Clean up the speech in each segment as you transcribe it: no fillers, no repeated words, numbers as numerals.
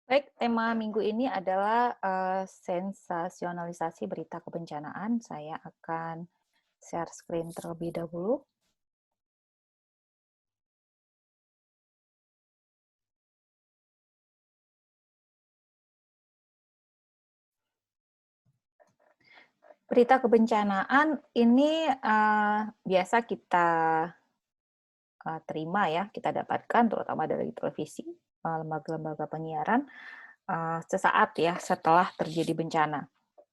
Baik, tema minggu ini adalah sensasionalisasi berita kebencanaan. Saya akan share screen terlebih dahulu. Berita kebencanaan ini biasa kita terima ya, kita dapatkan terutama dari televisi, lembaga-lembaga penyiaran sesaat ya setelah terjadi bencana.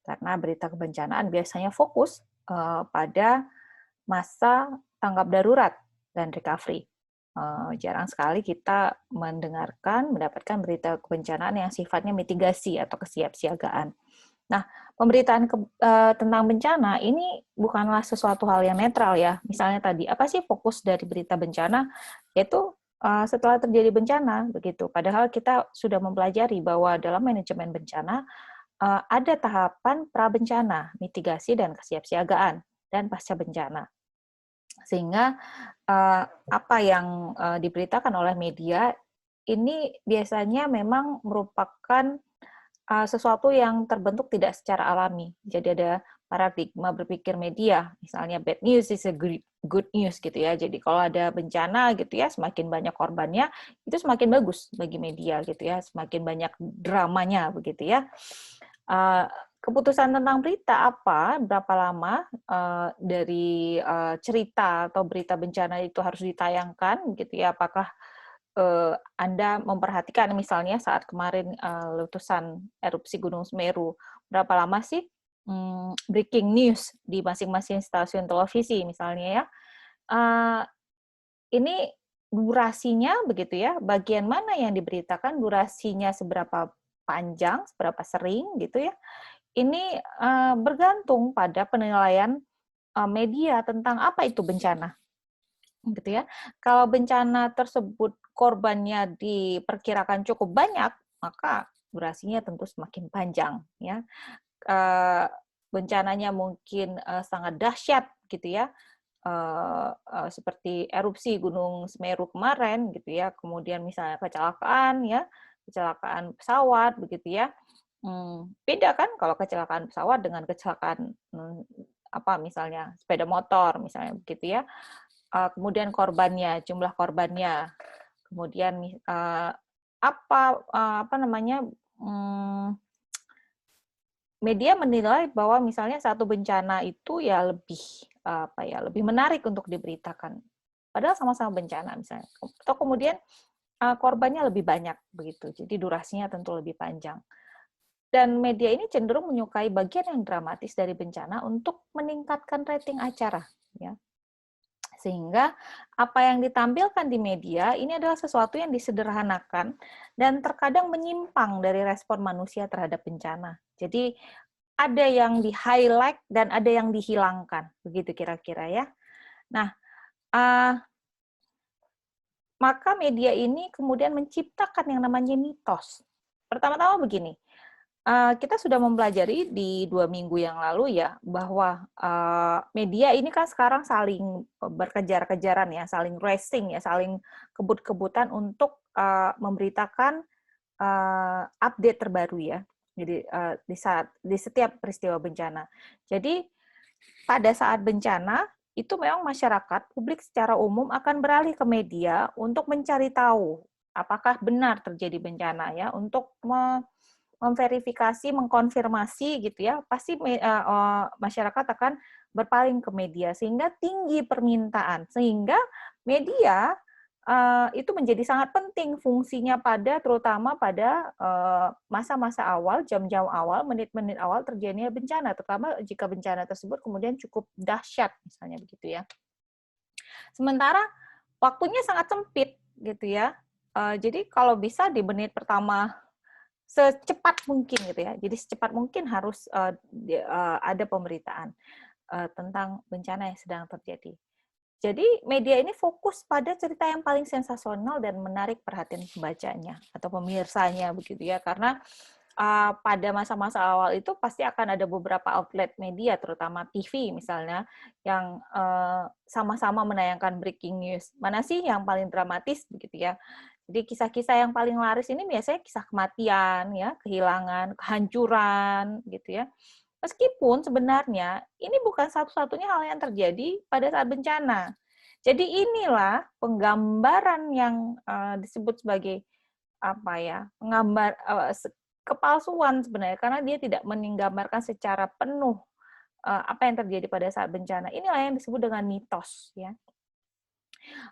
Karena berita kebencanaan biasanya fokus pada masa tanggap darurat dan recovery. Jarang sekali kita mendapatkan berita kebencanaan yang sifatnya mitigasi atau kesiapsiagaan. Nah, pemberitaan tentang bencana ini bukanlah sesuatu hal yang netral ya. Misalnya tadi, apa sih fokus dari berita bencana? Yaitu setelah terjadi bencana, begitu. Padahal kita sudah mempelajari bahwa dalam manajemen bencana ada tahapan pra-bencana, mitigasi dan kesiapsiagaan, dan pasca bencana. Sehingga apa yang diberitakan oleh media ini biasanya memang merupakan sesuatu yang terbentuk tidak secara alami. Jadi ada paradigma berpikir media, misalnya bad news is a good news gitu ya. Jadi kalau ada bencana gitu ya, semakin banyak korbannya, itu semakin bagus bagi media gitu ya, semakin banyak dramanya begitu ya. Keputusan tentang berita apa, berapa lama dari cerita atau berita bencana itu harus ditayangkan gitu ya, apakah Anda memperhatikan misalnya saat kemarin letusan erupsi Gunung Semeru, berapa lama sih breaking news di masing-masing stasiun televisi misalnya ya. Uh, ini durasinya begitu ya, bagian mana yang diberitakan, durasinya seberapa panjang, seberapa sering gitu ya. Ini bergantung pada penilaian media tentang apa itu bencana gitu ya. Kalau bencana tersebut korbannya diperkirakan cukup banyak, maka durasinya tentu semakin panjang ya. Bencananya mungkin sangat dahsyat gitu ya. Seperti erupsi Gunung Semeru kemarin gitu ya. Kemudian misalnya kecelakaan ya, kecelakaan pesawat begitu ya. Beda kan kalau kecelakaan pesawat dengan kecelakaan apa misalnya sepeda motor misalnya begitu ya. Kemudian korbannya, jumlah korbannya, kemudian apa namanya, media menilai bahwa misalnya satu bencana itu ya lebih apa ya, lebih menarik untuk diberitakan. Padahal sama-sama bencana misalnya. Atau kemudian korbannya lebih banyak begitu. Jadi durasinya tentu lebih panjang. Dan media ini cenderung menyukai bagian yang dramatis dari bencana untuk meningkatkan rating acara, ya. Sehingga apa yang ditampilkan di media ini adalah sesuatu yang disederhanakan dan terkadang menyimpang dari respon manusia terhadap bencana. Jadi ada yang di-highlight dan ada yang dihilangkan, begitu kira-kira ya. Nah, maka media ini kemudian menciptakan yang namanya mitos. Pertama-tama begini, kita sudah mempelajari di 2 minggu yang lalu ya, bahwa media ini kan sekarang saling berkejar-kejaran ya, saling racing ya, saling kebut-kebutan untuk memberitakan update terbaru ya. Jadi di setiap peristiwa bencana. Jadi pada saat bencana itu memang masyarakat, publik secara umum akan beralih ke media untuk mencari tahu apakah benar terjadi bencana ya, untuk memverifikasi, mengkonfirmasi gitu ya, pasti masyarakat akan berpaling ke media sehingga tinggi permintaan, sehingga media itu menjadi sangat penting fungsinya terutama pada masa-masa awal, jam-jam awal, menit-menit awal terjadinya bencana, terutama jika bencana tersebut kemudian cukup dahsyat misalnya begitu ya. Sementara waktunya sangat sempit gitu ya. Jadi kalau bisa di menit pertama secepat mungkin gitu ya. Jadi secepat mungkin harus ada pemberitaan tentang bencana yang sedang terjadi. Jadi media ini fokus pada cerita yang paling sensasional dan menarik perhatian pembacanya atau pemirsanya begitu ya. Karena pada masa-masa awal itu pasti akan ada beberapa outlet media, terutama TV misalnya, yang sama-sama menayangkan breaking news. Mana sih yang paling dramatis begitu ya? Jadi kisah-kisah yang paling laris ini biasanya kisah kematian, ya, kehilangan, kehancuran, gitu ya. Meskipun sebenarnya ini bukan satu-satunya hal yang terjadi pada saat bencana. Jadi inilah penggambaran yang disebut sebagai apa ya, kepalsuan sebenarnya karena dia tidak menggambarkan secara penuh apa yang terjadi pada saat bencana. Inilah yang disebut dengan mitos, ya.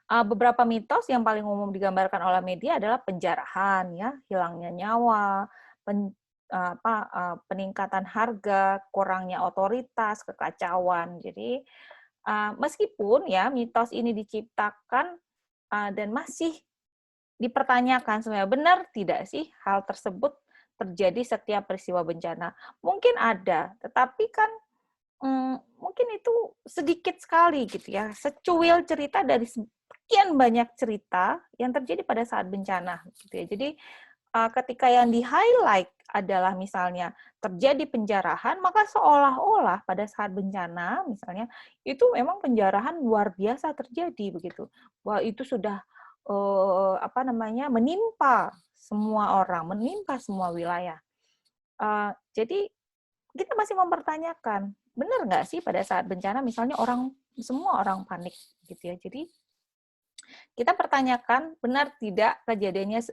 Beberapa mitos yang paling umum digambarkan oleh media adalah penjarahan, ya, hilangnya nyawa, peningkatan harga, kurangnya otoritas, kekacauan. Jadi meskipun ya mitos ini diciptakan dan masih dipertanyakan sebenarnya benar tidak sih hal tersebut terjadi setiap peristiwa bencana. Mungkin ada, tetapi kan mungkin itu sedikit sekali gitu ya, secuil cerita dari sekian banyak cerita yang terjadi pada saat bencana gitu ya. Jadi ketika yang di-highlight adalah misalnya terjadi penjarahan, maka seolah-olah pada saat bencana misalnya itu memang penjarahan luar biasa terjadi begitu. Wah, itu sudah menimpa semua orang, menimpa semua wilayah. Jadi kita masih mempertanyakan, benar nggak sih pada saat bencana misalnya semua orang panik gitu ya. Jadi kita pertanyakan benar tidak kejadiannya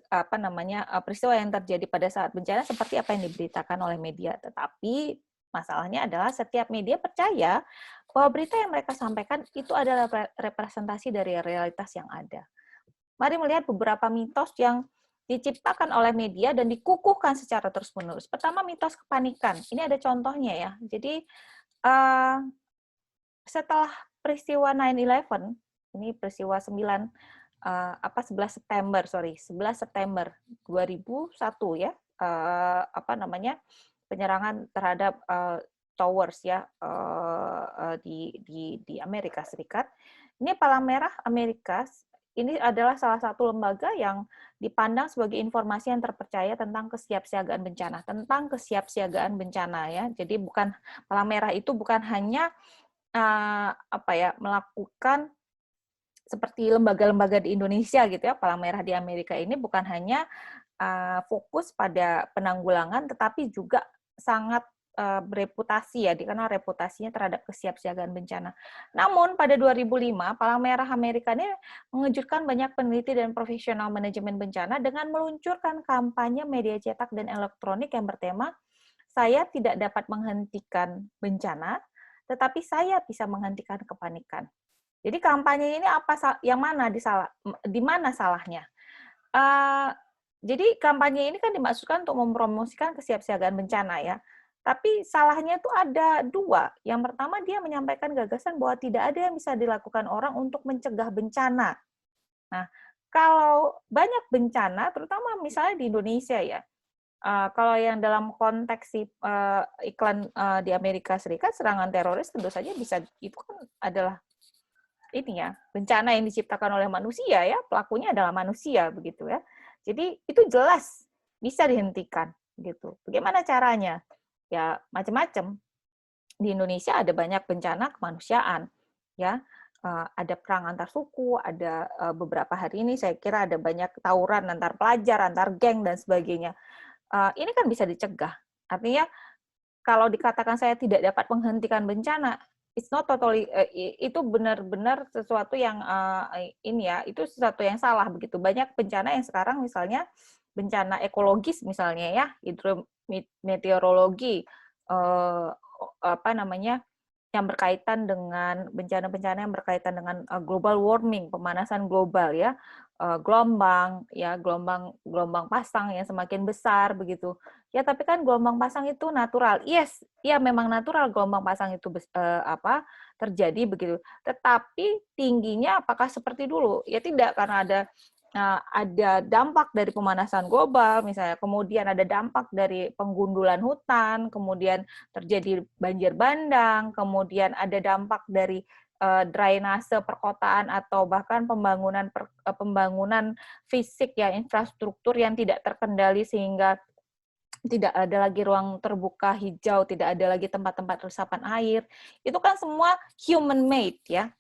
peristiwa yang terjadi pada saat bencana seperti apa yang diberitakan oleh media. Tetapi masalahnya adalah setiap media percaya bahwa berita yang mereka sampaikan itu adalah representasi dari realitas yang ada. Mari melihat beberapa mitos yang diciptakan oleh media dan dikukuhkan secara terus-menerus. Pertama, mitos kepanikan. Ini ada contohnya ya. Jadi setelah peristiwa 9/11, ini peristiwa 11 September 2001 ya, penyerangan terhadap towers ya di Amerika Serikat. Ini Palang Merah Amerika ini adalah salah satu lembaga yang dipandang sebagai informasi yang terpercaya tentang kesiapsiagaan bencana ya. Jadi Palang Merah itu bukan hanya melakukan seperti lembaga-lembaga di Indonesia gitu ya. Palang Merah di Amerika ini bukan hanya fokus pada penanggulangan, tetapi juga sangat bereputasi ya, dikenal reputasinya terhadap kesiapsiagaan bencana. Namun pada 2005, Palang Merah Amerika ini mengejutkan banyak peneliti dan profesional manajemen bencana dengan meluncurkan kampanye media cetak dan elektronik yang bertema, "Saya tidak dapat menghentikan bencana, tetapi saya bisa menghentikan kepanikan." Jadi kampanye ini di mana salahnya? Jadi kampanye ini kan dimaksudkan untuk mempromosikan kesiapsiagaan bencana ya. Tapi salahnya itu ada dua. Yang pertama, dia menyampaikan gagasan bahwa tidak ada yang bisa dilakukan orang untuk mencegah bencana. Nah, kalau banyak bencana, terutama misalnya di Indonesia ya, kalau yang dalam konteks iklan di Amerika Serikat, serangan teroris tentu saja itu kan adalah ini ya, bencana yang diciptakan oleh manusia ya, pelakunya adalah manusia begitu ya. Jadi itu jelas bisa dihentikan gitu. Bagaimana caranya? Ya macam-macam. Di Indonesia ada banyak bencana kemanusiaan ya. Ada perang antar suku, ada beberapa hari ini saya kira ada banyak tawuran antar pelajar, antar geng dan sebagainya. Ini kan bisa dicegah. Artinya kalau dikatakan saya tidak dapat menghentikan bencana, it's not totally itu benar-benar sesuatu yang itu sesuatu yang salah begitu. Banyak bencana yang sekarang misalnya bencana ekologis misalnya ya, hidrometeorologi yang berkaitan dengan bencana-bencana yang berkaitan dengan global warming, pemanasan global ya, gelombang pasang yang semakin besar begitu. Ya, tapi kan gelombang pasang itu natural. Yes, ya memang natural gelombang pasang itu terjadi begitu. Tetapi tingginya apakah seperti dulu? Ya tidak, karena ada dampak dari pemanasan global misalnya, kemudian ada dampak dari penggundulan hutan, kemudian terjadi banjir bandang, kemudian ada dampak dari drainase perkotaan atau bahkan pembangunan fisik ya, infrastruktur yang tidak terkendali sehingga tidak ada lagi ruang terbuka hijau, tidak ada lagi tempat-tempat resapan air. Itu kan semua human made ya.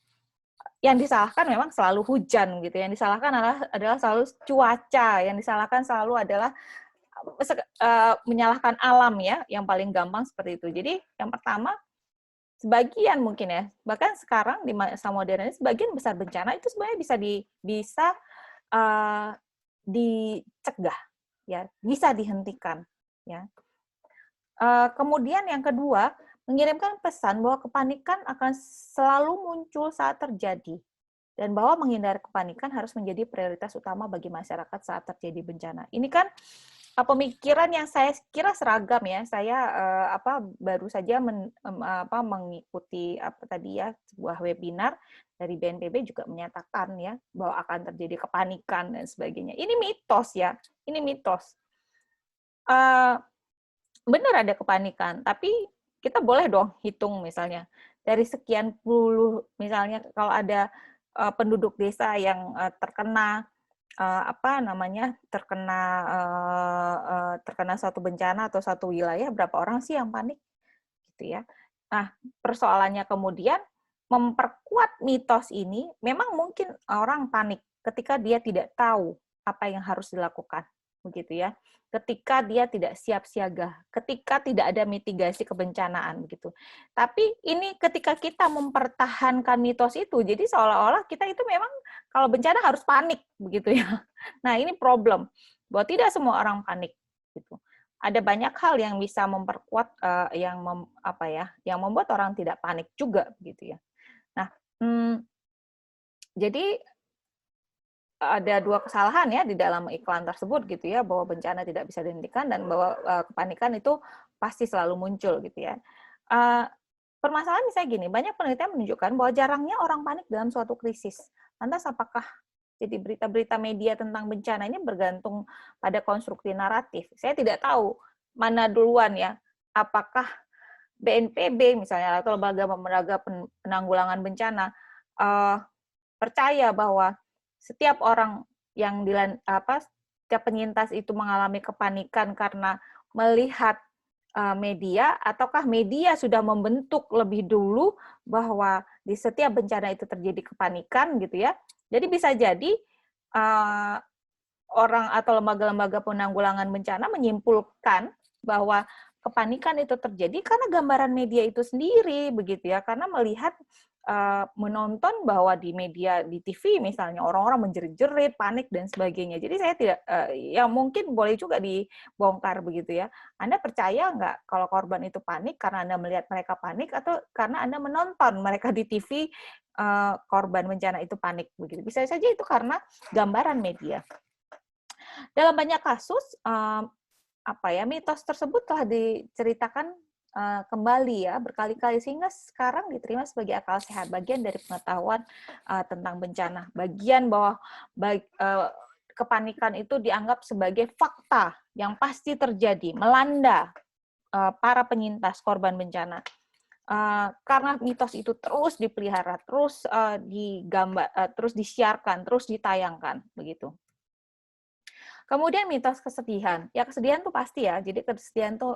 yang disalahkan memang selalu hujan gitu. Yang disalahkan adalah selalu cuaca, yang disalahkan selalu adalah menyalahkan alam ya, yang paling gampang seperti itu. Jadi yang pertama, sebagian mungkin ya, bahkan sekarang di masa modern ini sebagian besar bencana itu sebenarnya bisa uh, dicegah ya, bisa dihentikan ya. Kemudian yang kedua, mengirimkan pesan bahwa kepanikan akan selalu muncul saat terjadi dan bahwa menghindari kepanikan harus menjadi prioritas utama bagi masyarakat saat terjadi bencana. Ini kan pemikiran yang saya kira seragam ya. Saya baru saja mengikuti tadi ya sebuah webinar dari BNPB juga menyatakan ya bahwa akan terjadi kepanikan dan sebagainya. Ini mitos ya. Ini mitos. Benar ada kepanikan, tapi kita boleh dong hitung misalnya dari sekian puluh, misalnya kalau ada penduduk desa yang terkena terkena suatu bencana atau satu wilayah, berapa orang sih yang panik gitu ya. Nah, persoalannya kemudian memperkuat mitos ini, memang mungkin orang panik ketika dia tidak tahu apa yang harus dilakukan, begitu ya. Ketika dia tidak siap siaga, ketika tidak ada mitigasi kebencanaan begitu. Tapi ini ketika kita mempertahankan mitos itu, jadi seolah-olah kita itu memang kalau bencana harus panik begitu ya. Nah, ini problem bahwa tidak semua orang panik gitu. Ada banyak hal yang bisa memperkuat yang membuat orang tidak panik juga begitu ya. Nah, jadi ada dua kesalahan ya di dalam iklan tersebut gitu ya, bahwa bencana tidak bisa dihentikan dan bahwa kepanikan itu pasti selalu muncul gitu ya. Permasalahan misalnya gini, banyak penelitian menunjukkan bahwa jarangnya orang panik dalam suatu krisis. Lantas apakah jadi berita-berita media tentang bencana ini bergantung pada konstruksi naratif? Saya tidak tahu mana duluan ya, apakah BNPB misalnya atau lembaga penanggulangan bencana percaya bahwa setiap orang yang setiap penyintas itu mengalami kepanikan karena melihat media, ataukah media sudah membentuk lebih dulu bahwa di setiap bencana itu terjadi kepanikan gitu ya. Jadi bisa jadi orang atau lembaga-lembaga penanggulangan bencana menyimpulkan bahwa kepanikan itu terjadi karena gambaran media itu sendiri begitu ya, karena melihat menonton bahwa di media di TV misalnya orang-orang menjerit-jerit, panik dan sebagainya. Jadi saya tidak ya mungkin boleh juga dibongkar begitu ya. Anda percaya nggak kalau korban itu panik karena Anda melihat mereka panik atau karena Anda menonton mereka di TV korban bencana itu panik begitu. Bisa saja itu karena gambaran media. Dalam banyak kasus mitos tersebut telah diceritakan kembali ya berkali-kali sehingga sekarang diterima sebagai akal sehat, bagian dari pengetahuan tentang bencana, bagian bahwa kepanikan itu dianggap sebagai fakta yang pasti terjadi melanda para penyintas korban bencana. Karena mitos itu terus dipelihara, terus terus disiarkan, terus ditayangkan begitu. Kemudian mitos kesedihan. Ya kesedihan tuh pasti ya. Jadi kesedihan tuh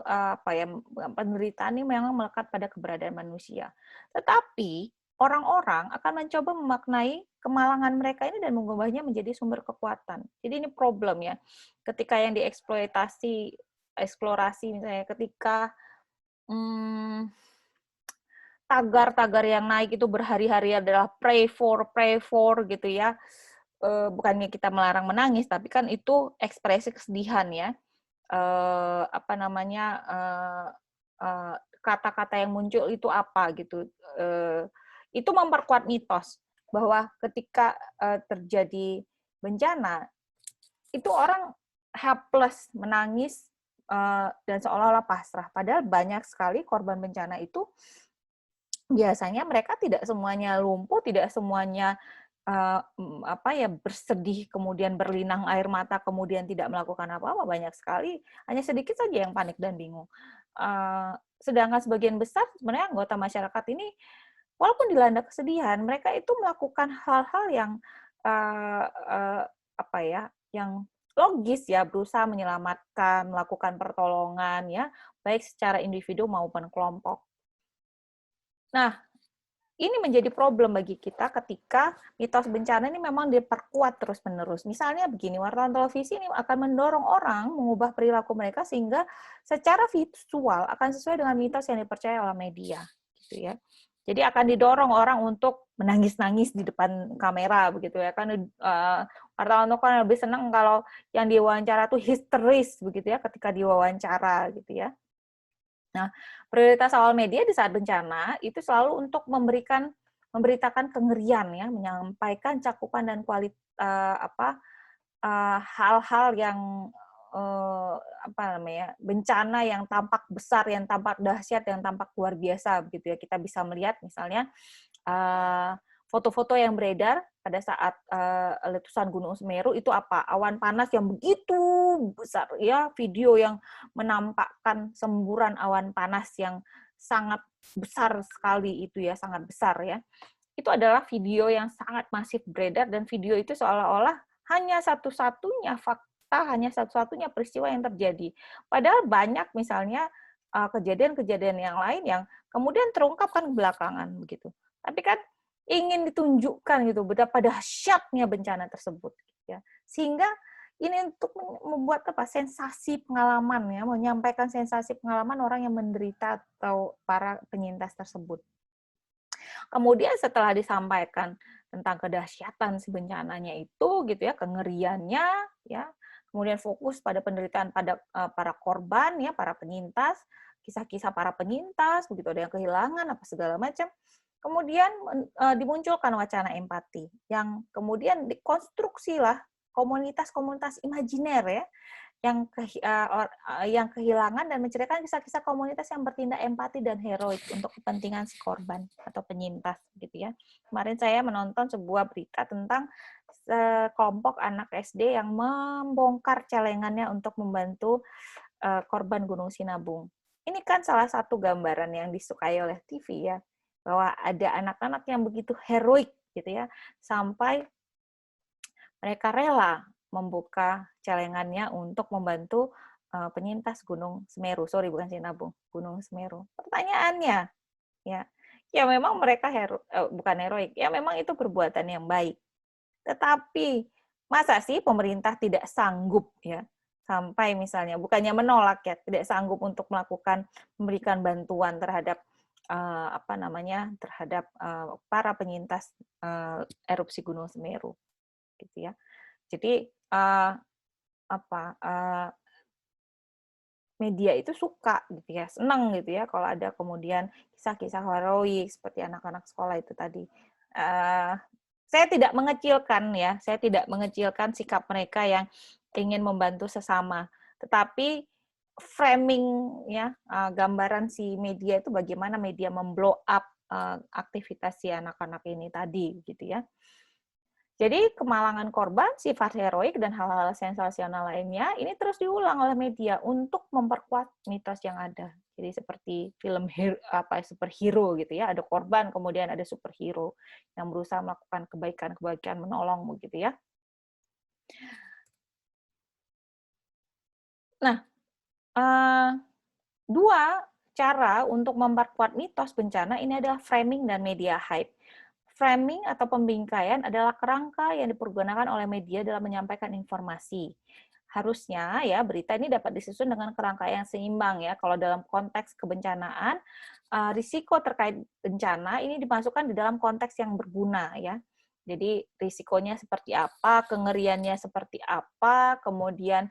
penderitaan ini memang melekat pada keberadaan manusia. Tetapi orang-orang akan mencoba memaknai kemalangan mereka ini dan mengubahnya menjadi sumber kekuatan. Jadi ini problem ya. Ketika yang eksplorasi misalnya ketika tagar-tagar yang naik itu berhari-hari adalah pray for gitu ya. Bukannya kita melarang menangis, tapi kan itu ekspresi kesedihan ya. Kata-kata yang muncul itu apa gitu. Itu memperkuat mitos bahwa ketika terjadi bencana, itu orang helpless, menangis, dan seolah-olah pasrah. Padahal banyak sekali korban bencana itu biasanya mereka tidak semuanya lumpuh, tidak semuanya bersedih, kemudian berlinang air mata, kemudian tidak melakukan apa-apa, banyak sekali, hanya sedikit saja yang panik dan bingung. Sedangkan sebagian besar sebenarnya anggota masyarakat ini, walaupun dilanda kesedihan, mereka itu melakukan hal-hal yang yang logis ya, berusaha menyelamatkan, melakukan pertolongan ya, baik secara individu maupun kelompok. Nah, ini menjadi problem bagi kita ketika mitos bencana ini memang diperkuat terus-menerus. Misalnya begini, wartawan televisi ini akan mendorong orang mengubah perilaku mereka sehingga secara visual akan sesuai dengan mitos yang dipercaya oleh media, gitu ya. Jadi akan didorong orang untuk menangis-nangis di depan kamera, begitu ya. Kan wartawan itu kan lebih senang kalau yang diwawancara tuh histeris, begitu ya, ketika diwawancara, gitu ya. Nah, prioritas awal media di saat bencana itu selalu untuk memberitakan kengerian ya, menyampaikan cakupan dan hal-hal yang apa namanya, bencana yang tampak besar, yang tampak dahsyat, yang tampak luar biasa begitu ya. Kita bisa melihat misalnya foto-foto yang beredar pada saat letusan Gunung Semeru itu apa? Awan panas yang begitu besar ya, video yang menampakkan semburan awan panas yang sangat besar sekali itu ya, sangat besar ya. Itu adalah video yang sangat masif beredar dan video itu seolah-olah hanya satu-satunya fakta, hanya satu-satunya peristiwa yang terjadi. Padahal banyak misalnya kejadian-kejadian yang lain yang kemudian terungkapkan belakangan begitu. Tapi kan ingin ditunjukkan gitu betapa dahsyatnya bencana tersebut ya. Sehingga ini untuk membuat apa sensasi pengalaman ya, menyampaikan sensasi pengalaman orang yang menderita atau para penyintas tersebut. Kemudian setelah disampaikan tentang kedahsyatan si bencananya itu gitu ya, kengeriannya ya, kemudian fokus pada penderitaan pada para korban ya, para penyintas, kisah-kisah para penyintas, begitu ada yang kehilangan apa segala macam. Kemudian dimunculkan wacana empati yang kemudian dikonstruksilah komunitas-komunitas imajiner ya yang kehilangan dan menceritakan kisah-kisah komunitas yang bertindak empati dan heroik untuk kepentingan si korban atau penyintas gitu ya. Kemarin saya menonton sebuah berita tentang kelompok anak SD yang membongkar celengannya untuk membantu korban Gunung Sinabung. Ini kan salah satu gambaran yang disukai oleh TV ya, bahwa ada anak-anak yang begitu heroik gitu ya, sampai mereka rela membuka celengannya untuk membantu penyintas Gunung Semeru. Sorry, bukan Sinabung, Gunung Semeru. Pertanyaannya, ya memang mereka bukan heroik, ya memang itu perbuatan yang baik. Tetapi masa sih pemerintah tidak sanggup ya sampai misalnya bukannya menolak ya, tidak sanggup untuk memberikan bantuan terhadap terhadap para penyintas erupsi Gunung Semeru, gitu ya. Jadi media itu suka gitu ya, senang gitu ya kalau ada kemudian kisah-kisah heroik seperti anak-anak sekolah itu tadi. Saya tidak mengecilkan ya, saya tidak mengecilkan sikap mereka yang ingin membantu sesama, tetapi framing ya, gambaran si media itu bagaimana media memblow up aktivitas si anak-anak ini tadi gitu ya. Jadi kemalangan korban, sifat heroik, dan hal-hal sensasional lainnya ini terus diulang oleh media untuk memperkuat mitos yang ada. Jadi seperti film superhero gitu ya, ada korban kemudian ada superhero yang berusaha melakukan kebaikan-kebaikan, menolong begitu ya. Nah, dua cara untuk memperkuat mitos bencana ini adalah framing dan media hype. Framing atau pembingkaian adalah kerangka yang dipergunakan oleh media dalam menyampaikan informasi. Harusnya ya berita ini dapat disusun dengan kerangka yang seimbang ya. Kalau dalam konteks kebencanaan, risiko terkait bencana ini dimasukkan di dalam konteks yang berguna ya. Jadi risikonya seperti apa, kengeriannya seperti apa, kemudian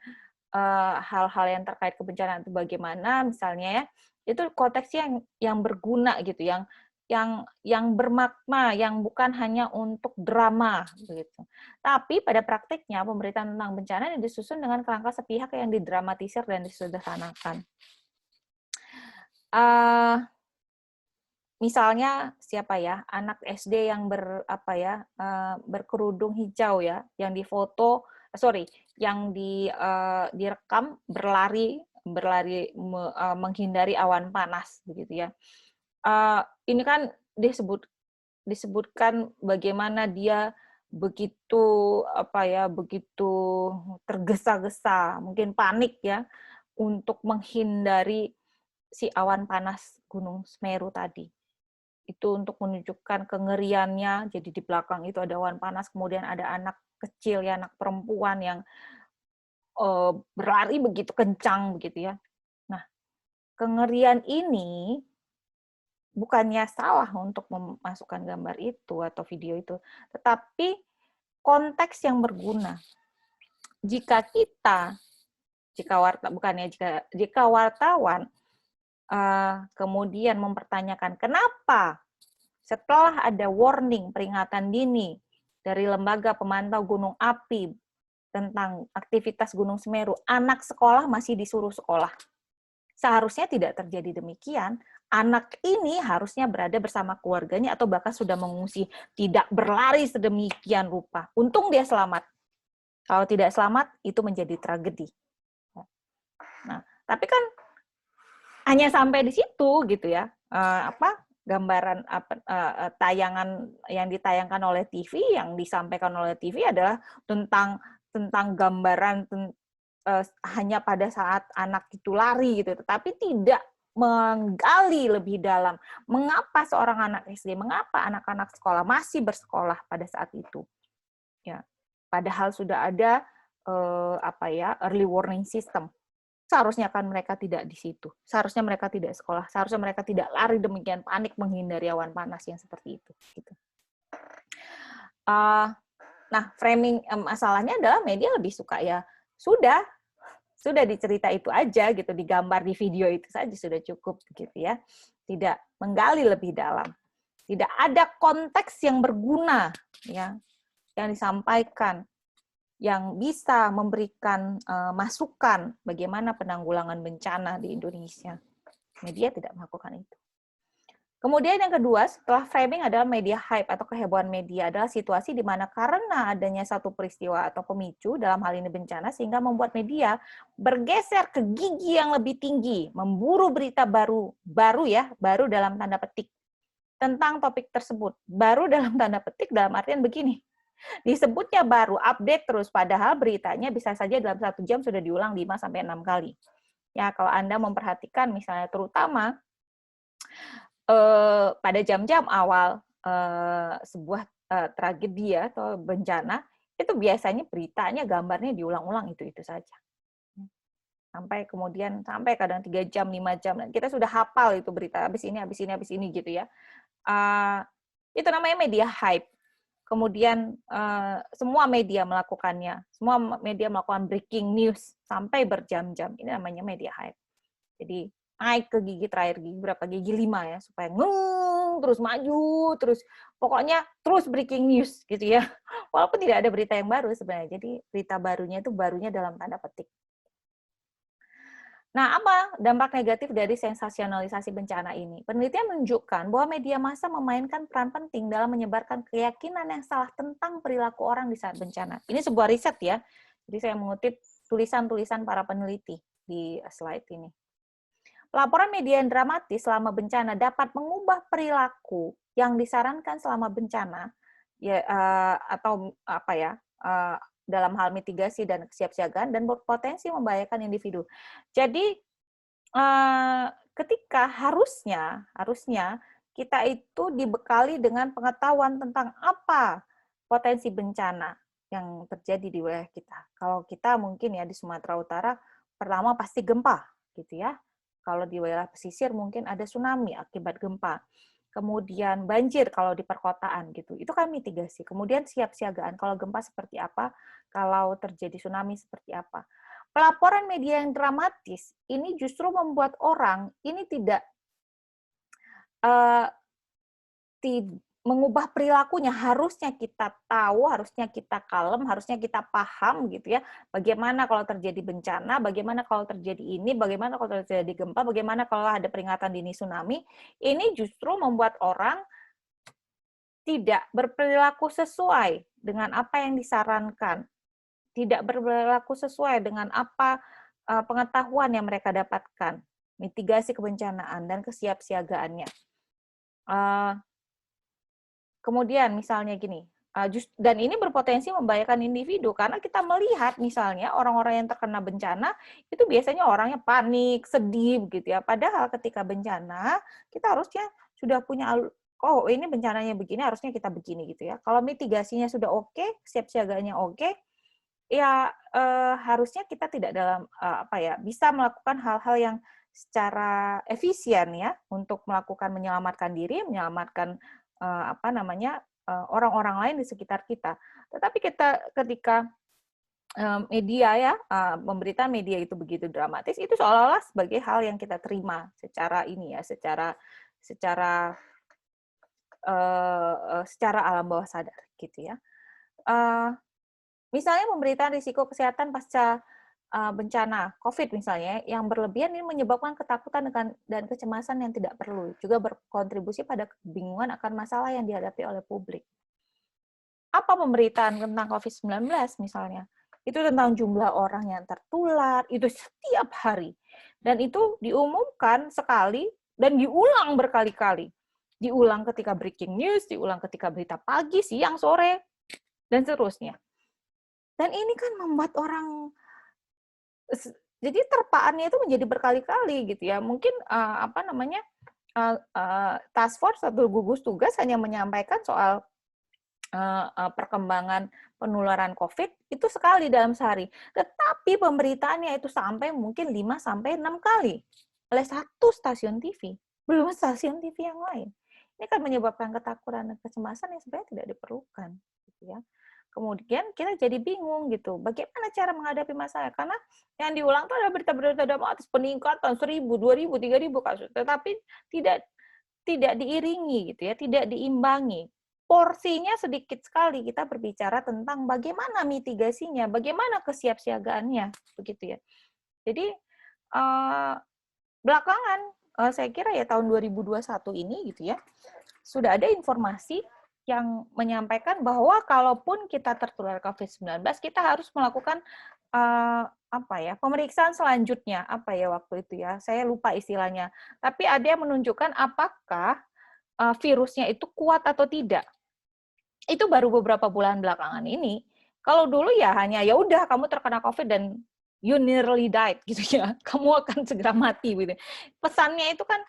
hal-hal yang terkait kebencanaan itu bagaimana misalnya ya. Itu konteksnya yang berguna gitu, yang bermakna, yang bukan hanya untuk drama begitu. Tapi pada praktiknya pemberitaan tentang bencana yang disusun dengan kerangka sepihak yang didramatisir dan disederhanakan. Misalnya siapa ya, anak SD yang berkerudung hijau ya, yang difoto, yang direkam berlari menghindari awan panas begitu ya. Ini kan disebutkan bagaimana dia begitu begitu tergesa-gesa, mungkin panik ya untuk menghindari si awan panas Gunung Semeru tadi. itu untuk menunjukkan kengeriannya. Jadi di belakang itu ada awan panas, kemudian ada anak kecil ya, anak perempuan yang berlari begitu kencang begitu ya. Nah, kengerian ini bukannya salah untuk memasukkan gambar itu atau video itu, tetapi konteks yang berguna. Jika wartawan kemudian mempertanyakan kenapa setelah ada warning peringatan dini dari Lembaga Pemantau Gunung Api tentang aktivitas Gunung Semeru, anak sekolah masih disuruh sekolah. Seharusnya tidak terjadi demikian. Anak ini harusnya berada bersama keluarganya atau bahkan sudah mengungsi, tidak berlari sedemikian rupa. Untung dia selamat. Kalau tidak selamat, itu menjadi tragedi. Nah, tapi kan hanya sampai di situ gitu ya. Gambaran tayangan yang ditayangkan oleh TV, yang disampaikan oleh TV adalah tentang gambaran hanya pada saat anak itu lari gitu, tetapi tidak menggali lebih dalam mengapa seorang anak SD, mengapa anak-anak sekolah masih bersekolah pada saat itu. Ya, padahal sudah ada early warning system. Seharusnya kan mereka tidak di situ. Seharusnya mereka tidak sekolah. Seharusnya mereka tidak lari demikian panik menghindari awan panas yang seperti itu. Gitu. Nah, framing masalahnya adalah media lebih suka ya sudah dicerita itu aja gitu, digambar di video itu saja sudah cukup gitu ya. Tidak menggali lebih dalam. Tidak ada konteks yang berguna ya yang disampaikan, yang bisa memberikan masukan bagaimana penanggulangan bencana di Indonesia. Media tidak melakukan itu. Kemudian yang kedua, setelah framing adalah media hype atau kehebohan media, adalah situasi di mana karena adanya satu peristiwa atau pemicu, dalam hal ini bencana, sehingga membuat media bergeser ke gigi yang lebih tinggi, memburu berita baru dalam tanda petik, tentang topik tersebut. Baru dalam tanda petik dalam artian begini, disebutnya baru, update terus, padahal beritanya bisa saja dalam 1 jam sudah diulang 5-6 kali. Ya, kalau Anda memperhatikan misalnya terutama pada jam-jam awal sebuah tragedi atau bencana, itu biasanya beritanya, gambarnya diulang-ulang itu saja. Sampai kadang 3 jam, 5 jam, kita sudah hafal itu berita, habis ini gitu ya. Itu namanya media hype. Kemudian semua media melakukannya, semua media melakukan breaking news sampai berjam-jam. Ini namanya media hype. Jadi naik ke gigi terakhir, berapa gigi 5 ya, supaya terus maju, terus pokoknya terus breaking news gitu ya. Walaupun tidak ada berita yang baru sebenarnya. Jadi berita barunya itu barunya dalam tanda petik. Nah, apa dampak negatif dari sensasionalisasi bencana ini? Penelitian menunjukkan bahwa media massa memainkan peran penting dalam menyebarkan keyakinan yang salah tentang perilaku orang di saat bencana. Ini sebuah riset ya. Jadi saya mengutip tulisan-tulisan para peneliti di slide ini. Laporan media yang dramatis selama bencana dapat mengubah perilaku yang disarankan selama bencana, ya, atau apa ya, dalam hal mitigasi dan kesiapsiagaan, dan berpotensi membahayakan individu. Jadi ketika harusnya kita itu dibekali dengan pengetahuan tentang apa potensi bencana yang terjadi di wilayah kita. Kalau kita mungkin ya di Sumatera Utara, pertama pasti gempa, gitu ya. Kalau di wilayah pesisir mungkin ada tsunami akibat gempa. Kemudian banjir kalau di perkotaan gitu. Itu kan mitigasi. Kemudian siap-siagaan kalau gempa seperti apa, kalau terjadi tsunami seperti apa. Pelaporan media yang dramatis ini justru membuat orang ini tidak mengubah perilakunya. Harusnya kita tahu, harusnya kita kalem, harusnya kita paham gitu ya. Bagaimana kalau terjadi bencana, bagaimana kalau terjadi ini, bagaimana kalau terjadi gempa, bagaimana kalau ada peringatan dini tsunami. Ini justru membuat orang tidak berperilaku sesuai dengan apa yang disarankan. Tidak berperilaku sesuai dengan apa pengetahuan yang mereka dapatkan. Mitigasi kebencanaan dan kesiapsiagaannya. Kemudian misalnya gini, dan ini berpotensi membahayakan individu karena kita melihat misalnya orang-orang yang terkena bencana itu biasanya orangnya panik, sedih gitu ya. Padahal ketika bencana kita harusnya sudah punya oh ini bencananya begini, harusnya kita begini gitu ya. Kalau mitigasinya sudah oke, siap-siaganya oke, ya harusnya kita tidak dalam apa ya, bisa melakukan hal-hal yang secara efisien ya untuk melakukan menyelamatkan diri, menyelamatkan apa namanya orang-orang lain di sekitar kita. Tetapi ketika media ya, pemberitaan media itu begitu dramatis, itu seolah-olah sebagai hal yang kita terima secara ini ya, secara alam bawah sadar gitu ya. Misalnya pemberitaan risiko kesehatan pasca bencana COVID misalnya, yang berlebihan ini menyebabkan ketakutan dan kecemasan yang tidak perlu, juga berkontribusi pada kebingungan akan masalah yang dihadapi oleh publik. Apa pemberitaan tentang COVID-19 misalnya? Itu tentang jumlah orang yang tertular, itu setiap hari. Dan itu diumumkan sekali dan diulang berkali-kali. Diulang ketika breaking news, diulang ketika berita pagi, siang, sore, dan seterusnya. Dan ini kan membuat orang, jadi terpaannya itu menjadi berkali-kali gitu ya. Mungkin apa namanya, task force atau gugus tugas hanya menyampaikan soal perkembangan penularan COVID itu sekali dalam sehari. Tetapi pemberitaannya itu sampai mungkin 5 sampai 6 kali oleh satu stasiun TV, belum stasiun TV yang lain. Ini kan menyebabkan ketakutan dan kecemasan yang sebenarnya tidak diperlukan, gitu ya. Kemudian kita jadi bingung gitu, bagaimana cara menghadapi masalah? Karena yang diulang itu adalah berita-berita dramatis peningkatan 1.000, 2.000, 3.000 kasus, tetapi tidak diiringi gitu ya, tidak diimbangi. Porsinya sedikit sekali, kita berbicara tentang bagaimana mitigasinya, bagaimana kesiapsiagaannya, begitu ya. Jadi belakangan saya kira ya tahun 2021 ini gitu ya, sudah ada informasi yang menyampaikan bahwa kalaupun kita tertular COVID-19, kita harus melakukan apa ya, pemeriksaan selanjutnya, apa ya waktu itu ya, saya lupa istilahnya. Tapi ada yang menunjukkan apakah virusnya itu kuat atau tidak. Itu baru beberapa bulan belakangan ini. Kalau dulu ya hanya ya udah kamu terkena COVID dan you nearly died gitu ya, kamu akan segera mati gitu. Pesannya itu kan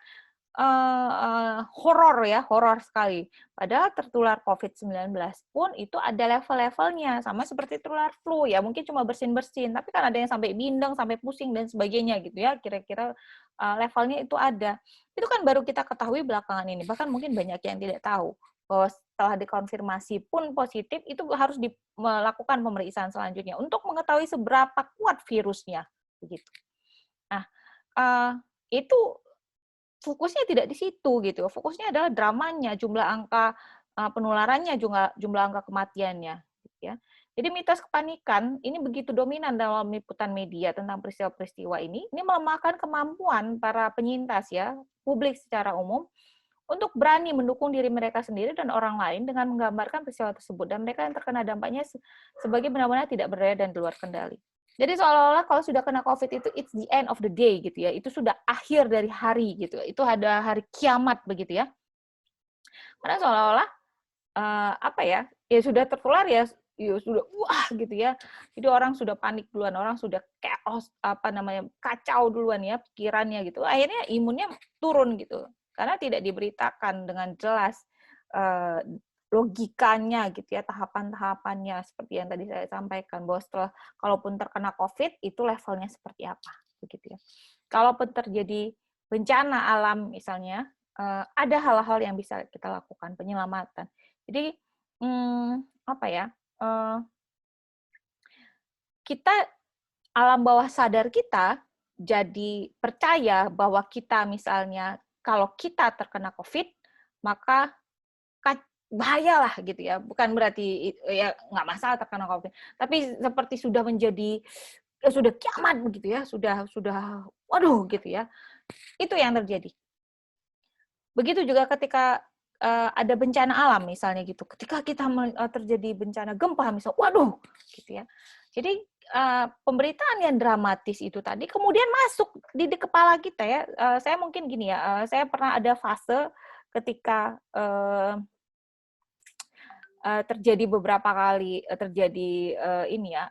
horor ya, horor sekali. Padahal tertular COVID-19 pun itu ada level-levelnya, sama seperti tertular flu ya, mungkin cuma bersin-bersin, tapi kan ada yang sampai bindeng, sampai pusing dan sebagainya gitu ya, kira-kira levelnya itu ada. Itu kan baru kita ketahui belakangan ini, bahkan mungkin banyak yang tidak tahu bahwa setelah dikonfirmasi pun positif, itu harus melakukan pemeriksaan selanjutnya untuk mengetahui seberapa kuat virusnya, begitu. Nah, itu fokusnya tidak di situ gitu. Fokusnya adalah dramanya, jumlah angka penularannya, jumlah angka kematiannya gitu ya. Jadi mitos kepanikan ini begitu dominan dalam liputan media tentang peristiwa-peristiwa ini melemahkan kemampuan para penyintas ya, publik secara umum untuk berani mendukung diri mereka sendiri dan orang lain dengan menggambarkan peristiwa tersebut, dan mereka yang terkena dampaknya sebagai benar-benar tidak berdaya dan di luar kendali. Jadi seolah-olah kalau sudah kena COVID itu it's the end of the day gitu ya. Itu sudah akhir dari hari gitu. Itu ada hari kiamat begitu ya. Karena seolah-olah apa ya? Ya sudah tertular ya sudah wah gitu ya. Jadi orang sudah panik duluan, orang sudah chaos apa namanya? Kacau duluan ya pikirannya gitu. Akhirnya imunnya turun gitu. Karena tidak diberitakan dengan jelas logikanya gitu ya, tahapan-tahapannya seperti yang tadi saya sampaikan, bahwa setelah kalaupun terkena COVID itu levelnya seperti apa begitu ya. Kalaupun terjadi bencana alam misalnya, ada hal-hal yang bisa kita lakukan, penyelamatan. Jadi apa ya, kita alam bawah sadar kita jadi percaya bahwa kita misalnya kalau kita terkena COVID maka bahayalah gitu ya, bukan berarti ya nggak masalah terkena COVID, tapi seperti sudah menjadi ya sudah kiamat begitu ya, sudah waduh gitu ya, itu yang terjadi. Begitu juga ketika ada bencana alam misalnya gitu, ketika kita terjadi bencana gempa misal, waduh gitu ya. Jadi pemberitaan yang dramatis itu tadi kemudian masuk di kepala kita ya. Saya mungkin gini ya, saya pernah ada fase ketika terjadi beberapa kali terjadi ini ya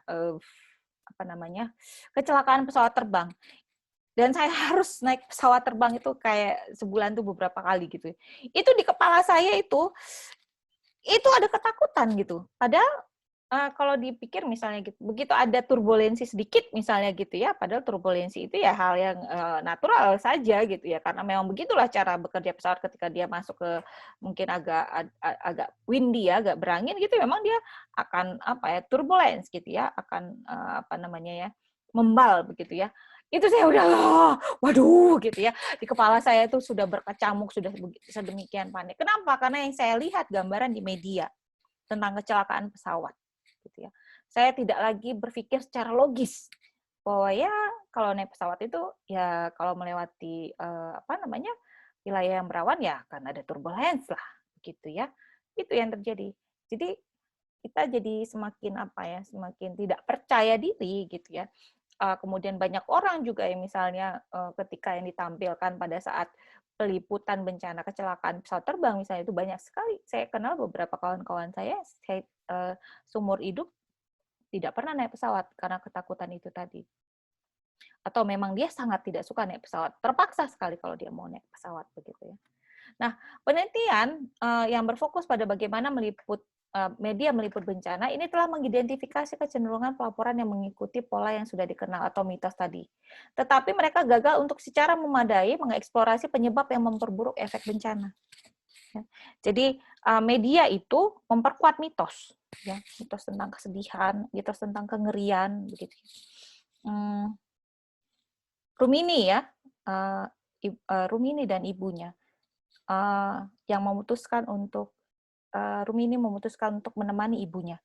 apa namanya kecelakaan pesawat terbang. dan saya harus naik pesawat terbang itu kayak sebulan tuh beberapa kali gitu. Itu di kepala saya itu ada ketakutan gitu. Padahal kalau dipikir misalnya gitu, begitu ada turbulensi sedikit misalnya gitu ya, padahal turbulensi itu ya hal yang natural saja gitu ya, karena memang begitulah cara bekerja pesawat ketika dia masuk ke mungkin agak windy ya, agak berangin gitu, memang dia akan apa ya, turbulence gitu ya, akan apa namanya ya, membal begitu ya. Itu saya udah, waduh gitu ya, di kepala saya itu sudah berkecamuk, sudah sedemikian panik. Kenapa? Karena yang saya lihat gambaran di media tentang kecelakaan pesawat gitu ya. Saya tidak lagi berpikir secara logis bahwa ya kalau naik pesawat itu ya kalau melewati apa namanya, wilayah yang berawan ya akan ada turbulence lah gitu ya. Itu yang terjadi. Jadi kita jadi semakin apa ya, semakin tidak percaya diri gitu ya. Kemudian banyak orang juga yang misalnya ketika yang ditampilkan pada saat peliputan bencana kecelakaan pesawat terbang misalnya, itu banyak sekali. Saya kenal beberapa kawan-kawan saya seumur hidup tidak pernah naik pesawat karena ketakutan itu tadi. Atau memang dia sangat tidak suka naik pesawat, terpaksa sekali kalau dia mau naik pesawat begitu ya. Nah, penelitian yang berfokus pada bagaimana media meliput bencana ini telah mengidentifikasi kecenderungan pelaporan yang mengikuti pola yang sudah dikenal atau mitos tadi. Tetapi mereka gagal untuk secara memadai mengeksplorasi penyebab yang memperburuk efek bencana. Jadi media itu memperkuat mitos, ya, mitos tentang kesedihan, mitos tentang kengerian, begitu. Rumini ya, Rumini dan ibunya yang memutuskan untuk Rumini memutuskan untuk menemani ibunya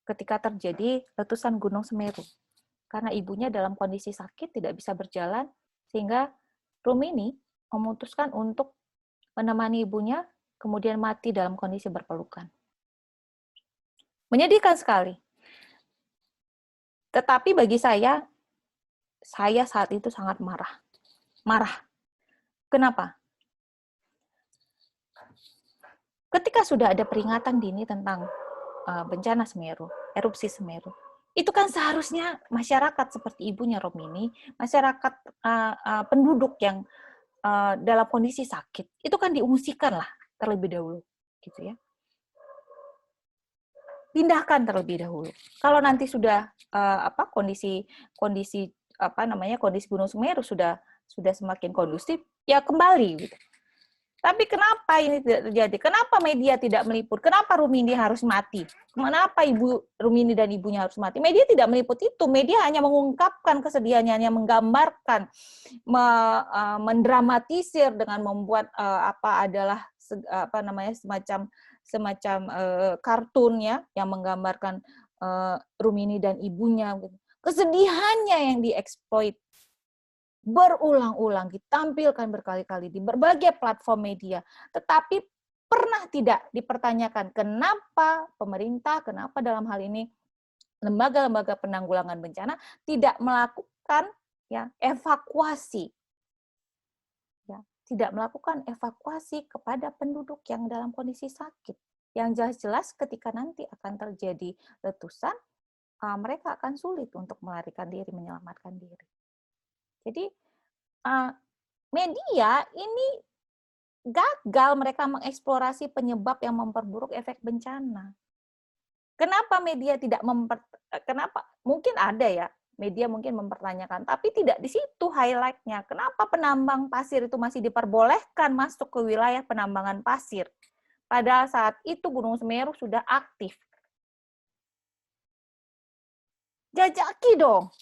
ketika terjadi letusan Gunung Semeru. Karena ibunya dalam kondisi sakit, tidak bisa berjalan, sehingga Rumini memutuskan untuk menemani ibunya, kemudian mati dalam kondisi berpelukan. Menyedihkan sekali. Tetapi bagi saya saat itu sangat marah. Marah. Kenapa? Ketika sudah ada peringatan dini tentang bencana Semeru, erupsi Semeru, itu kan seharusnya masyarakat seperti ibunya Romini, masyarakat penduduk yang dalam kondisi sakit, itu kan diungsikan lah terlebih dahulu, gitu ya. Pindahkan terlebih dahulu. Kalau nanti sudah kondisi Gunung Semeru sudah semakin kondusif, ya kembali. Gitu. Tapi kenapa ini tidak terjadi? Kenapa media tidak meliput? Kenapa Rumini harus mati? Kenapa ibu Rumini dan ibunya harus mati? Media tidak meliput itu. Media hanya mengungkapkan kesedihannya, hanya menggambarkan, mendramatisir dengan membuat semacam kartun ya, yang menggambarkan Rumini dan ibunya. Kesedihannya yang dieksploit berulang-ulang, ditampilkan berkali-kali di berbagai platform media, tetapi pernah tidak dipertanyakan kenapa pemerintah, kenapa dalam hal ini lembaga-lembaga penanggulangan bencana tidak melakukan ya evakuasi, ya, tidak melakukan evakuasi kepada penduduk yang dalam kondisi sakit, yang jelas-jelas ketika nanti akan terjadi letusan, mereka akan sulit untuk melarikan diri, menyelamatkan diri. Jadi media ini gagal mereka mengeksplorasi penyebab yang memperburuk efek bencana. Kenapa media tidak kenapa? Mungkin ada ya, media mungkin mempertanyakan, tapi tidak di situ highlight-nya. Kenapa penambang pasir itu masih diperbolehkan masuk ke wilayah penambangan pasir? Pada saat itu Gunung Semeru sudah aktif. Jajaki dong.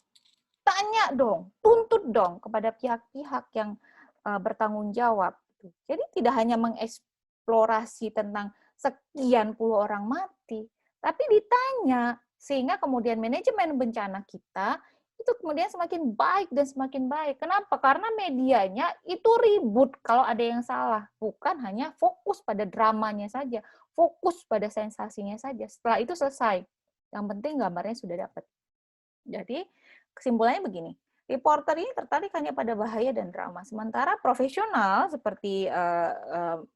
Tanya dong, tuntut dong kepada pihak-pihak yang bertanggung jawab. Jadi tidak hanya mengeksplorasi tentang sekian puluh orang mati, tapi ditanya sehingga kemudian manajemen bencana kita itu kemudian semakin baik dan semakin baik. Kenapa? Karena medianya itu ribut kalau ada yang salah, bukan hanya fokus pada dramanya saja, fokus pada sensasinya saja. Setelah itu selesai. Yang penting gambarnya sudah dapat. Jadi kesimpulannya begini, reporter ini tertarik hanya pada bahaya dan drama, sementara profesional seperti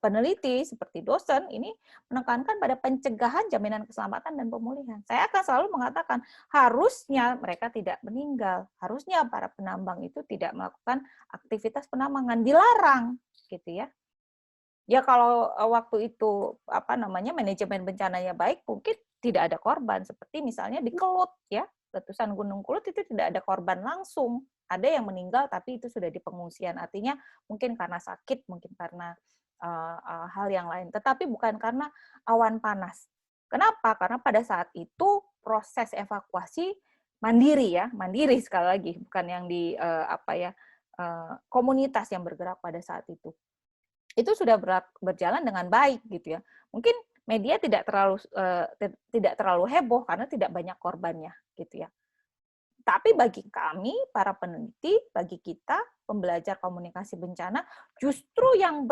peneliti, seperti dosen ini menekankan pada pencegahan, jaminan keselamatan dan pemulihan. Saya akan selalu mengatakan harusnya mereka tidak meninggal, harusnya para penambang itu tidak melakukan aktivitas penambangan, dilarang, gitu ya. Ya kalau waktu itu manajemen bencananya baik, mungkin tidak ada korban, seperti misalnya di Kelut ya. Letusan Gunung Kelut itu tidak ada korban langsung. Ada yang meninggal tapi itu sudah di pengungsian. Artinya mungkin karena sakit, mungkin karena hal yang lain. Tetapi bukan karena awan panas. Kenapa? Karena pada saat itu proses evakuasi mandiri ya, mandiri sekali lagi, bukan yang di komunitas yang bergerak pada saat itu. Itu sudah berjalan dengan baik gitu ya. Mungkin media tidak terlalu heboh karena tidak banyak korbannya gitu ya. Tapi bagi kami para peneliti, bagi kita pembelajar komunikasi bencana, justru yang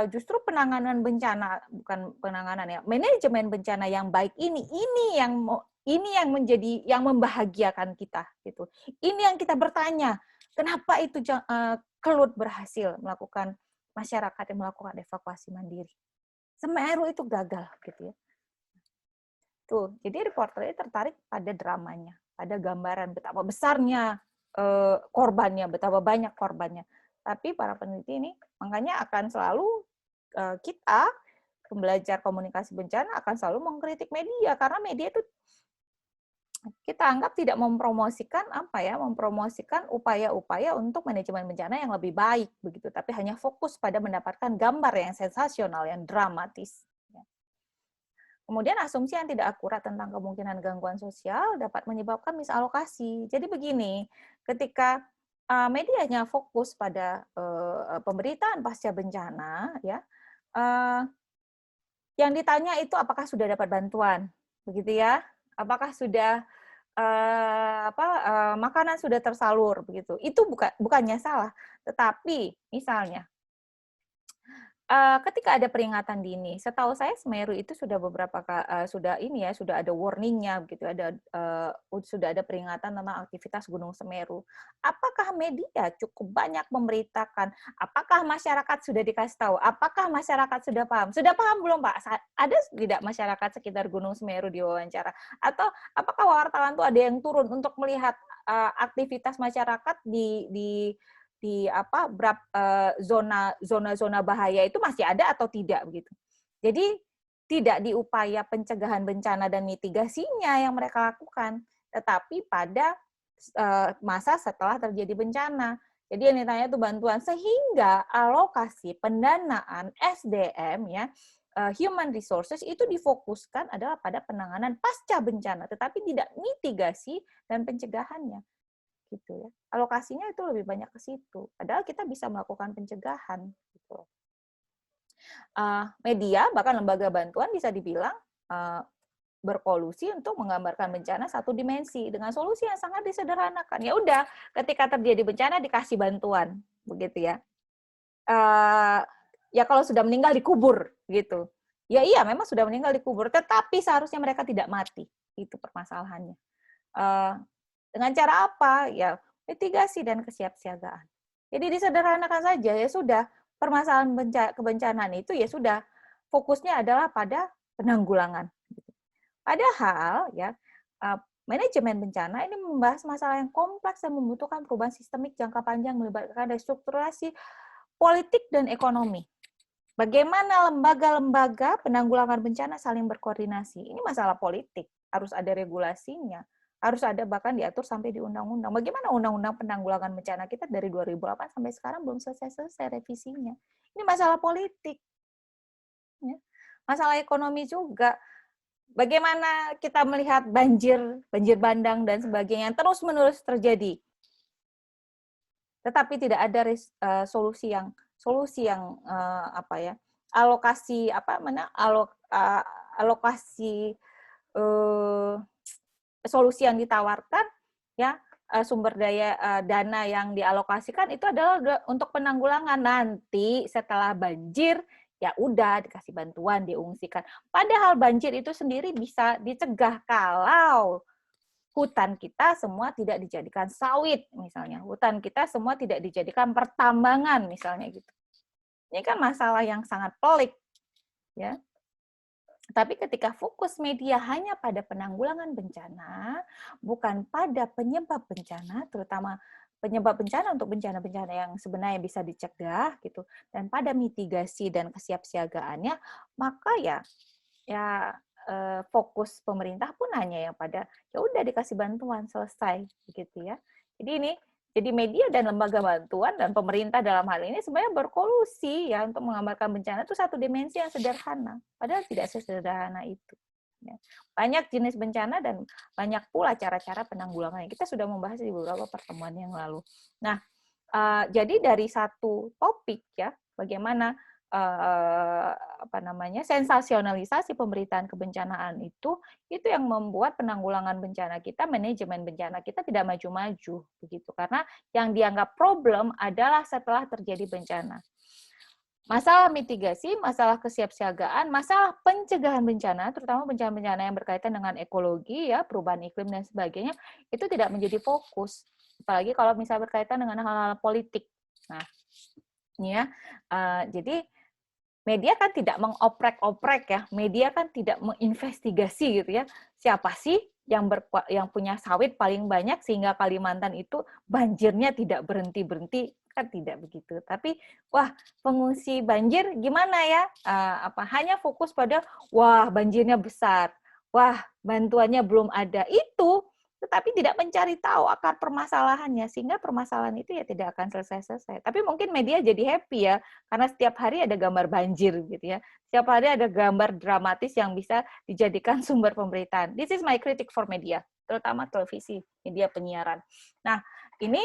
justru penanganan bencana, bukan penanganan ya, manajemen bencana yang baik ini yang menjadi yang membahagiakan kita gitu. Ini yang kita bertanya, kenapa itu Kelut berhasil melakukan, masyarakat yang melakukan evakuasi mandiri. Semeru itu gagal gitu ya. Tuh, jadi reporternya tertarik pada dramanya, pada gambaran betapa besarnya korbannya, betapa banyak korbannya. Tapi para peneliti ini makanya akan selalu kita pembelajar komunikasi bencana akan selalu mengkritik media, karena media itu kita anggap tidak mempromosikan mempromosikan upaya-upaya untuk manajemen bencana yang lebih baik begitu, tapi hanya fokus pada mendapatkan gambar yang sensasional, yang dramatis. Kemudian asumsi yang tidak akurat tentang kemungkinan gangguan sosial dapat menyebabkan misalokasi. Jadi begini, ketika medianya fokus pada pemberitaan pasca bencana, ya, yang ditanya itu apakah sudah dapat bantuan, begitu ya? Apakah sudah makanan sudah tersalur begitu. Itu bukannya salah, tetapi misalnya ketika ada peringatan dini, setahu saya Semeru itu sudah sudah ada warning-nya begitu, sudah ada peringatan tentang aktivitas Gunung Semeru. Apakah media cukup banyak memberitakan? Apakah masyarakat sudah dikasih tahu? Apakah masyarakat sudah paham? Sudah paham belum, Pak? Ada tidak masyarakat sekitar Gunung Semeru diwawancara? Atau apakah wartawan tuh ada yang turun untuk melihat aktivitas masyarakat di zona bahaya itu masih ada atau tidak begitu. Jadi tidak di upaya pencegahan bencana dan mitigasinya yang mereka lakukan, tetapi pada masa setelah terjadi bencana. Jadi yang ditanya itu bantuan, sehingga alokasi pendanaan SDM ya, human resources itu difokuskan adalah pada penanganan pasca bencana, tetapi tidak mitigasi dan pencegahannya. Gitu ya. Alokasinya itu lebih banyak ke situ. Padahal kita bisa melakukan pencegahan. Gitu. Media, bahkan lembaga bantuan bisa dibilang berkolusi untuk menggambarkan bencana satu dimensi dengan solusi yang sangat disederhanakan. Ya udah, ketika terjadi bencana dikasih bantuan, begitu ya. Ya kalau sudah meninggal dikubur, gitu. Ya iya, memang sudah meninggal dikubur, tetapi seharusnya mereka tidak mati. Itu permasalahannya. Dengan cara apa? Ya, mitigasi dan kesiapsiagaan. Jadi disederhanakan saja, ya sudah, permasalahan kebencanaan itu ya sudah, fokusnya adalah pada penanggulangan. Padahal, ya, manajemen bencana ini membahas masalah yang kompleks dan membutuhkan perubahan sistemik jangka panjang melibatkan restrukturasi politik dan ekonomi. Bagaimana lembaga-lembaga penanggulangan bencana saling berkoordinasi? Ini masalah politik, harus ada regulasinya. Harus ada bahkan diatur sampai di undang-undang. Bagaimana undang-undang penanggulangan bencana kita dari 2008 sampai sekarang belum selesai revisinya. Ini masalah politik. Ya. Masalah ekonomi juga. Bagaimana kita melihat banjir bandang dan sebagainya yang terus-menerus terjadi. Tetapi tidak ada solusi yang alokasi solusi yang ditawarkan ya, sumber dana yang dialokasikan itu adalah untuk penanggulangan. Nanti setelah banjir ya udah dikasih bantuan, diungsikan. Padahal banjir itu sendiri bisa dicegah kalau hutan kita semua tidak dijadikan sawit misalnya, hutan kita semua tidak dijadikan pertambangan misalnya gitu. Ini kan masalah yang sangat pelik, ya. Tapi ketika fokus media hanya pada penanggulangan bencana, bukan pada penyebab bencana, terutama penyebab bencana untuk bencana-bencana yang sebenarnya bisa dicegah gitu, dan pada mitigasi dan kesiapsiagaannya, maka fokus pemerintah pun hanya yang pada ya udah dikasih bantuan selesai begitu ya. Jadi media dan lembaga bantuan dan pemerintah dalam hal ini sebenarnya berkolusi ya untuk menggambarkan bencana itu satu dimensi yang sederhana, padahal tidak sesederhana itu. Ya. Banyak jenis bencana dan banyak pula cara-cara penanggulangannya. Kita sudah membahas di beberapa pertemuan yang lalu. Nah, jadi dari satu topik ya, bagaimana sensasionalisasi pemberitaan kebencanaan itu yang membuat penanggulangan bencana kita, manajemen bencana kita tidak maju-maju begitu, karena yang dianggap problem adalah setelah terjadi bencana. Masalah mitigasi, masalah kesiapsiagaan, masalah pencegahan bencana, terutama bencana-bencana yang berkaitan dengan ekologi ya, perubahan iklim dan sebagainya, itu tidak menjadi fokus. Apalagi kalau misalnya berkaitan dengan hal-hal politik. Nah, ini ya. Jadi media kan tidak mengoprek-oprek ya, media kan tidak menginvestigasi gitu ya, siapa sih yang punya sawit paling banyak sehingga Kalimantan itu banjirnya tidak berhenti-berhenti, kan tidak begitu. Tapi wah, pengungsi banjir gimana ya? Hanya fokus pada wah banjirnya besar, wah bantuannya belum ada, itu tetapi tidak mencari tahu akar permasalahannya, sehingga permasalahan itu ya tidak akan selesai-selesai. Tapi mungkin media jadi happy ya, karena setiap hari ada gambar banjir gitu ya. Setiap hari ada gambar dramatis yang bisa dijadikan sumber pemberitaan. This is my critic for media, terutama televisi, media penyiaran. Nah, ini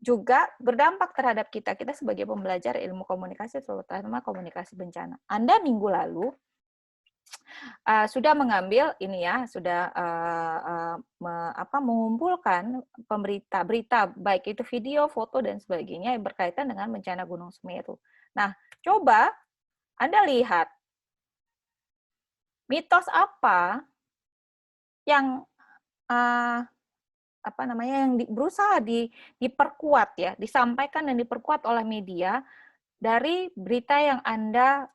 juga berdampak terhadap kita sebagai pembelajar ilmu komunikasi, terutama komunikasi bencana. Anda minggu lalu sudah mengambil ini ya, sudah mengumpulkan berita baik itu video, foto dan sebagainya yang berkaitan dengan bencana Gunung Semeru. Nah, coba Anda lihat mitos apa yang yang berusaha diperkuat ya, disampaikan dan diperkuat oleh media dari berita yang Anda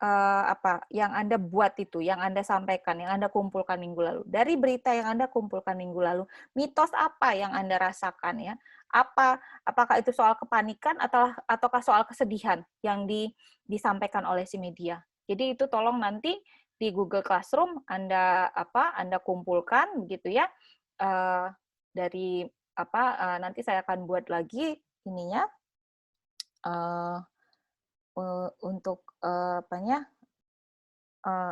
buat itu, yang Anda sampaikan, yang Anda kumpulkan minggu lalu. Dari berita yang Anda kumpulkan minggu lalu, mitos apa yang Anda rasakan ya? Apakah itu soal kepanikan ataukah soal kesedihan yang disampaikan oleh si media? Jadi itu tolong nanti di Google Classroom Anda kumpulkan begitu ya. Nanti saya akan buat lagi ininya untuk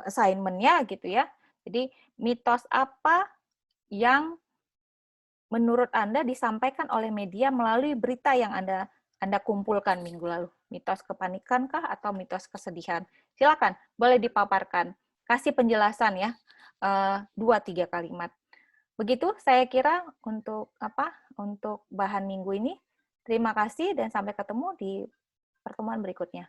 assignment-nya gitu ya. Jadi mitos apa yang menurut Anda disampaikan oleh media melalui berita yang Anda kumpulkan minggu lalu? Mitos kepanikan kah atau mitos kesedihan? Silakan, boleh dipaparkan. Kasih penjelasan ya, 2-3 kalimat. Begitu saya kira untuk bahan minggu ini. Terima kasih dan sampai ketemu di pertemuan berikutnya.